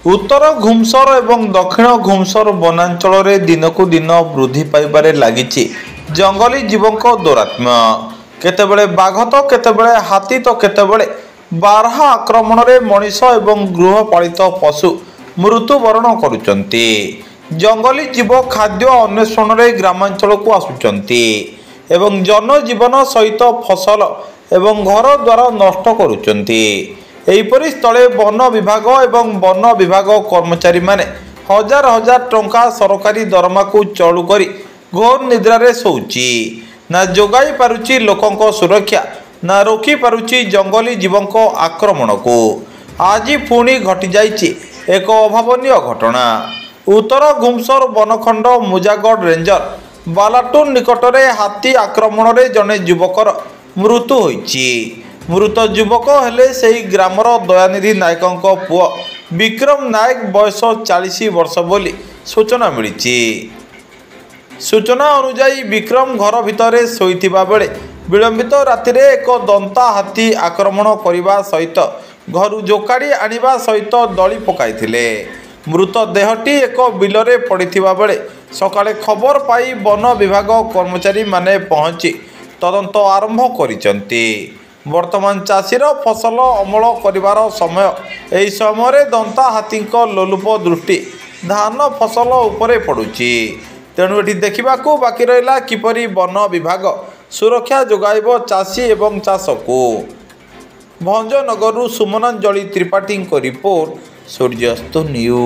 उत्तर घुमसर एवं दक्षिण घुमसर वनांचल दिनकू दिन वृद्धि पाइबारे लागिछि जंगली जीवों दौरात्म्य। केतेबेले बाघ तो केतेबेले हाथी तो केतेबेले बारहा आक्रमण रे मनीष एवं गृहपालित पशु मृत्युवरण करुचंती। जंगली जीव खाद्य अन्वेषण रे ग्रामांचल को आसुचंती एवं जनजीवन सहित फसल एवं घर द्वार नष्ट करुचंती। एहिपरि स्थले वन विभाग एवं वन विभाग कर्मचारी माने हजार हजार टंका सरकारी दरमा को चलू करी घोर निद्रा रे सोची ना जोगाई पारुची लोकंको सुरक्षा ना रोकी पारुची जंगली जीवों आक्रमण को। आज पुणी घटी जाइछि एक अभावनीय घटना। उत्तर घुमसर वनखंड मुजागढ़ रेंजर बालाटून निकटरे हाथी आक्रमण रे जने युवकर मृत्यु होइछि। मृत युवक हेले सेही ग्रामर दयानिधि नायकों पुओ विक्रम नायक बयस 40 वर्ष बोली सूचना मिली। सूचना अनुजाई विक्रम घर भितर शोइथिबा बेले विलंबित रातिरे एक दंता हाथी आक्रमण करने सहित घर जोकाड़ी आनिबा सहित दली पकाइथिले। मृत देहटी एक बिलरे पड़िथिबा बेले सकाळे खबर पाई वन विभाग कर्मचारी माने पहुंची तदंत आरंभ करिसंती। वर्तमान चाषीर फसल अमल करिवार समय एही समय दंता हाथी लोलुप दृष्टि धान फसल उपरे पड़ुछि। तेणु एठी देखिबाकू बाकी रहिला किपरि वन विभाग सुरक्षा जोगाइब चाषी एवं चाष को। भंजनगर सुमनांजलि त्रिपाठी रिपोर्ट सूर्यास्त न्यूज।